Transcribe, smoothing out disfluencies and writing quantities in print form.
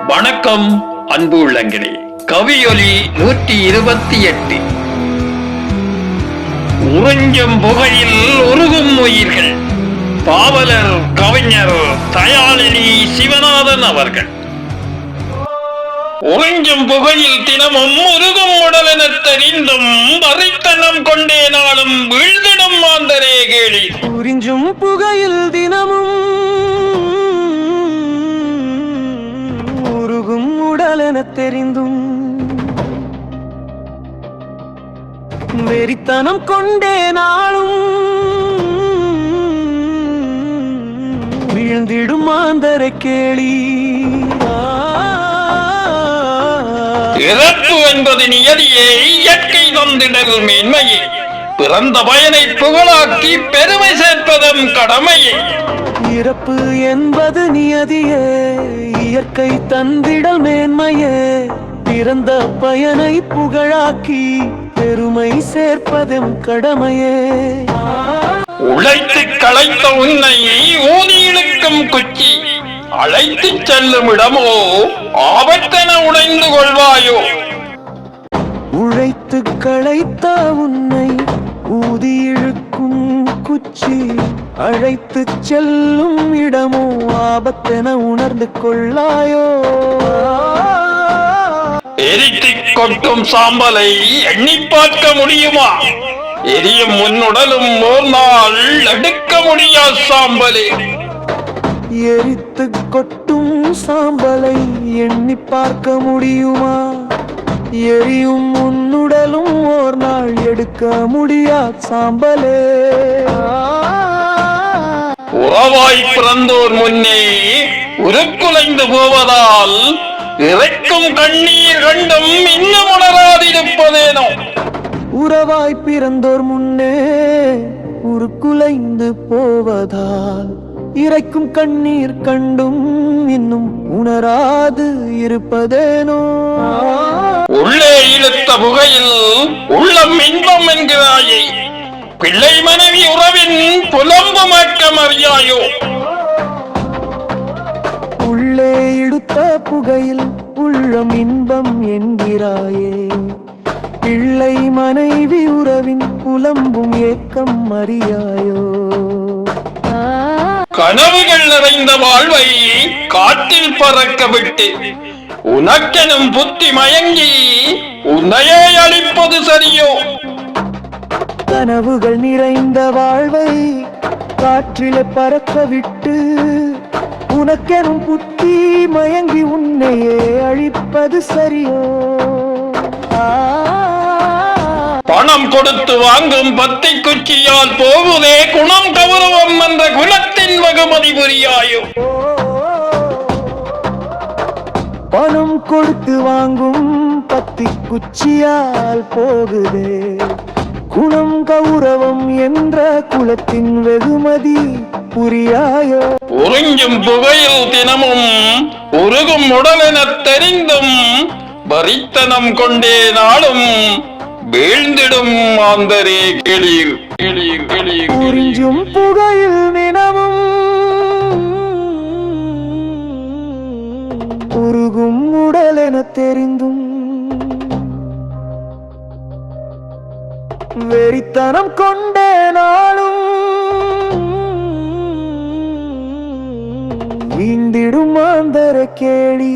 வணக்கம் அன்பு உள்ளங்களே. கவியொலி 128. உறிஞ்சும் புகையில் உருகும் உயிர்கள். பாவலர் கவிஞர் தயாளினி சிவநாதன் அவர்கள். உறிஞ்சும் புகையில் தினமும் உருகும் உடலென தெரிந்தும் வரித்தனம் கொண்டே நாளும் வீழ்ந்திடும் மாந்தரே கேளி. உறிஞ்சும் புகையில் தினமும் உருகும் உடலென தெரிந்தும் வெறித்தனம் கொண்டே நாளும் வீழ்ந்திடும் மாந்தரை கேளி. இறப்பு என்பது நியதியே, இயற்கை தந்திடல் மேன்மையே. பிறந்த பயனை புகழாக்கி பெருமை சேர்ப்பதும் கடமையே. இறப்பு என்பது நியதியே, இயற்கை தந்திடல் மேன்மையே. பிறந்த பயனை புகழாக்கி பெருமை சேர்ப்பதும் கடமையே. உழைத்து களைத்த உன்னை ஊதி இழுக்கும் குச்சி அழைத்து செல்லும் இடமோ ஆபத்தென உடைந்து கொள்வாயோ. உழைத்து களைத்த உன்னை ஊதி இழுக்கும் குச்சி அழைத்து செல்லும் இடமோ ஆபத்தென உணர்ந்து கொள்ளாயோ. எரித்து கொட்டும் சாம்பலை எண்ணி பார்க்க முடியுமா? எரியும் உன்னுடலும் ஒரு நாள் எடுக்க முடியா சாம்பலே. எரித்து கொட்டும் சாம்பலை எண்ணி பார்க்க முடியுமா? எரியும் உன்னுடலும் ஓர் நாள் எடுக்க முடியா சாம்பலே. உறவாய் பிறந்தோர் முன்னே உருக்குலைந்து போவதால் இறைக்கும் கண்ணீர் கண்டும் இன்னும் உணராதிருப்பதேனோ. உறவாய் பிறந்தோர் முன்னே உருக்குலைந்து போவதால் இறைக்கும் கண்ணீர் கண்டும் இன்னும் உணராது இருப்பதேனோ. உள்ளே இழுத்த புகையில் உள்ளம் இன்பம் என்கிறாயே. பிள்ளை மனைவி உறவின் புலம்பு மக்கம் அறியாயோ. உள்ளே இழுத்த புகையில் உள்ளம் இன்பம் என்கிறாயே. பிள்ளை மனைவி உறவின் புலம்பும் ஏக்கம் அறியாயோ. கனவுகள் நிறைந்த வாழ்வை காற்றில் பறக்க விட்டு உனக்கெனும் புத்தி மயங்கி உன்னையே அளிப்பது சரியோ. கனவுகள் நிறைந்த வாழ்வை காற்றிலே பறக்க விட்டு உனக்கெனும் புத்தி மயங்கி உன்னையே அழிப்பது சரியோ. பணம் கொடுத்து வாங்கும் பத்தை குச்சியால் போகுதே குணம் கௌரவம் என்ற குலத்தின் வகுமதி புரியாயோ. பணம் கொடுத்து வாங்கும் பத்தி குச்சியால் போகுதே குணம் கௌரவம் என்ற குலத்தின் வெகுமதி புரியாயோ. உறிஞ்சும் புகையில் தினமும் உருகும் உடலென தெரிந்தும் வரித்தனம் கொண்டே நாளும் வீழ்ந்திடும் மாந்தரே கேளீர். உறிஞ்சும் புகையில் தினமும் உருகும் உடலென தெரிந்தும் வெறித்தனம் கொண்டே நாளும் வீழ்ந்திடும் மாந்தரை கேளி.